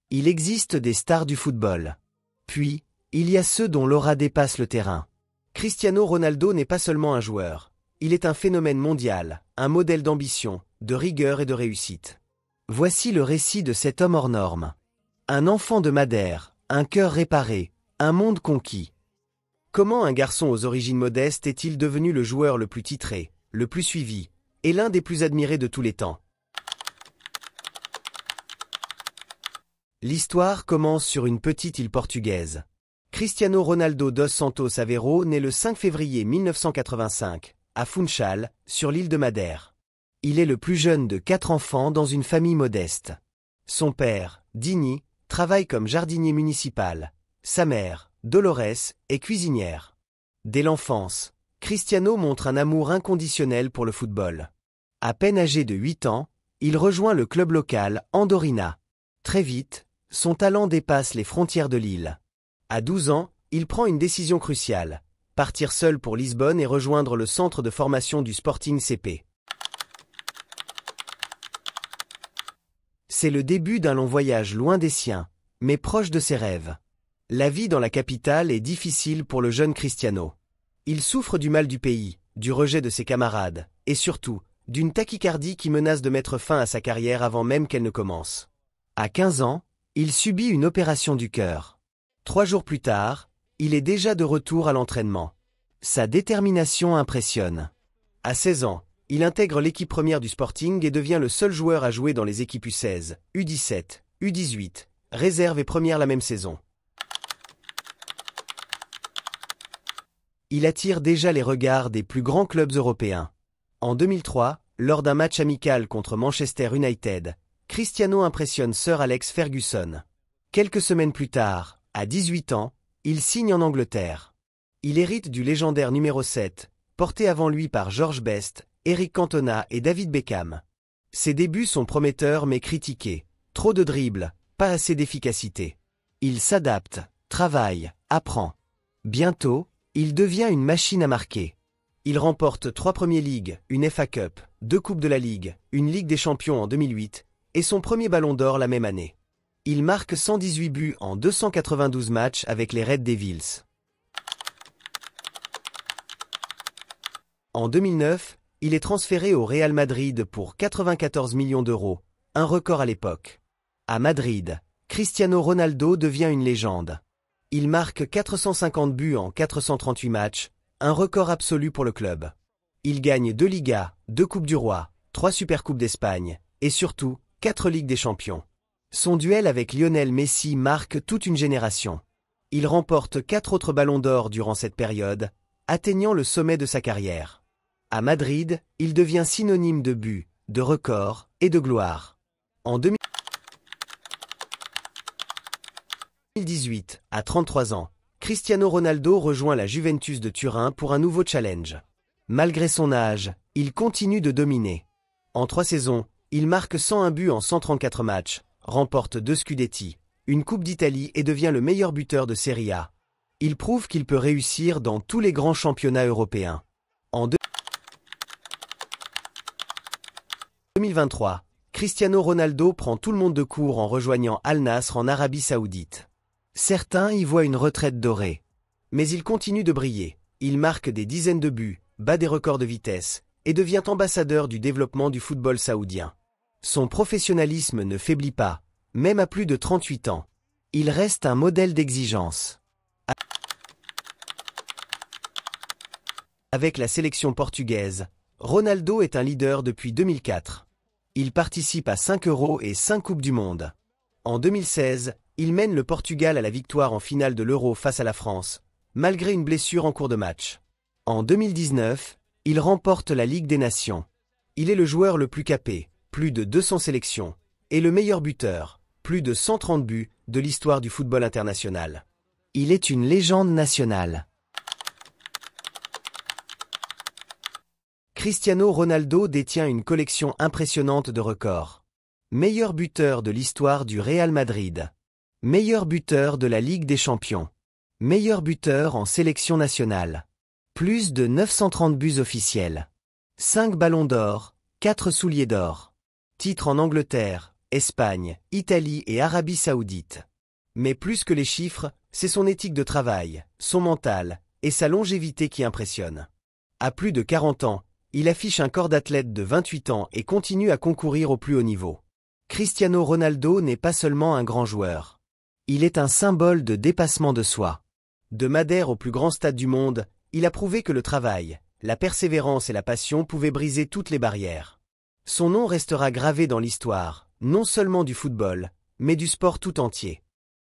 Il existe des stars du football. Puis, il y a ceux dont l'aura dépasse le terrain. Cristiano Ronaldo n'est pas seulement un joueur. Il est un phénomène mondial, un modèle d'ambition, de rigueur et de réussite. Voici le récit de cet homme hors norme. Un enfant de Madère, un cœur réparé, un monde conquis. Comment un garçon aux origines modestes est-il devenu le joueur le plus titré, le plus suivi, et l'un des plus admirés de tous les temps? L'histoire commence sur une petite île portugaise. Cristiano Ronaldo dos Santos Aveiro naît le 5 février 1985, à Funchal, sur l'île de Madère. Il est le plus jeune de 4 enfants dans une famille modeste. Son père, Dini, travaille comme jardinier municipal. Sa mère, Dolores, est cuisinière. Dès l'enfance, Cristiano montre un amour inconditionnel pour le football. À peine âgé de 8 ans, il rejoint le club local, Andorina. Très vite, son talent dépasse les frontières de l'île. À 12 ans, il prend une décision cruciale, partir seul pour Lisbonne et rejoindre le centre de formation du Sporting CP. C'est le début d'un long voyage loin des siens, mais proche de ses rêves. La vie dans la capitale est difficile pour le jeune Cristiano. Il souffre du mal du pays, du rejet de ses camarades, et surtout, d'une tachycardie qui menace de mettre fin à sa carrière avant même qu'elle ne commence. À 15 ans, il subit une opération du cœur. 3 jours plus tard, il est déjà de retour à l'entraînement. Sa détermination impressionne. À 16 ans, il intègre l'équipe première du Sporting et devient le seul joueur à jouer dans les équipes U16, U17, U18, réserve et première la même saison. Il attire déjà les regards des plus grands clubs européens. En 2003, lors d'un match amical contre Manchester United, Cristiano impressionne Sir Alex Ferguson. Quelques semaines plus tard, à 18 ans, il signe en Angleterre. Il hérite du légendaire numéro 7, porté avant lui par George Best, Eric Cantona et David Beckham. Ses débuts sont prometteurs mais critiqués. Trop de dribbles, pas assez d'efficacité. Il s'adapte, travaille, apprend. Bientôt, il devient une machine à marquer. Il remporte 3 Premier League, une FA Cup, 2 Coupes de la Ligue, une Ligue des Champions en 2008, et son premier Ballon d'Or la même année. Il marque 118 buts en 292 matchs avec les Red Devils. En 2009, il est transféré au Real Madrid pour 94 millions d'euros, un record à l'époque. À Madrid, Cristiano Ronaldo devient une légende. Il marque 450 buts en 438 matchs, un record absolu pour le club. Il gagne 2 Ligas, 2 Coupes du Roi, 3 Supercoupes d'Espagne, et surtout, 4 Ligues des Champions. Son duel avec Lionel Messi marque toute une génération. Il remporte 4 autres ballons d'or durant cette période, atteignant le sommet de sa carrière. À Madrid, il devient synonyme de buts, de records et de gloire. En 2018, à 33 ans, Cristiano Ronaldo rejoint la Juventus de Turin pour un nouveau challenge. Malgré son âge, il continue de dominer. En 3 saisons, il marque 101 buts en 134 matchs, remporte 2 Scudetti, une Coupe d'Italie et devient le meilleur buteur de Serie A. Il prouve qu'il peut réussir dans tous les grands championnats européens. En 2023, Cristiano Ronaldo prend tout le monde de court en rejoignant Al Nassr en Arabie Saoudite. Certains y voient une retraite dorée. Mais il continue de briller. Il marque des dizaines de buts, bat des records de vitesse, et devient ambassadeur du développement du football saoudien. Son professionnalisme ne faiblit pas, même à plus de 38 ans. Il reste un modèle d'exigence. Avec la sélection portugaise, Ronaldo est un leader depuis 2004. Il participe à 5 Euros et 5 Coupes du Monde. En 2016, il mène le Portugal à la victoire en finale de l'Euro face à la France, malgré une blessure en cours de match. En 2019, il remporte la Ligue des Nations. Il est le joueur le plus capé, plus de 200 sélections, et le meilleur buteur, plus de 130 buts, de l'histoire du football international. Il est une légende nationale. Cristiano Ronaldo détient une collection impressionnante de records. Meilleur buteur de l'histoire du Real Madrid. Meilleur buteur de la Ligue des Champions. Meilleur buteur en sélection nationale. Plus de 930 buts officiels. 5 ballons d'or, 4 souliers d'or. Titre en Angleterre, Espagne, Italie et Arabie Saoudite. Mais plus que les chiffres, c'est son éthique de travail, son mental et sa longévité qui impressionnent. À plus de 40 ans, il affiche un corps d'athlète de 28 ans et continue à concourir au plus haut niveau. Cristiano Ronaldo n'est pas seulement un grand joueur. Il est un symbole de dépassement de soi. De Madère au plus grand stade du monde, il a prouvé que le travail, la persévérance et la passion pouvaient briser toutes les barrières. Son nom restera gravé dans l'histoire, non seulement du football, mais du sport tout entier.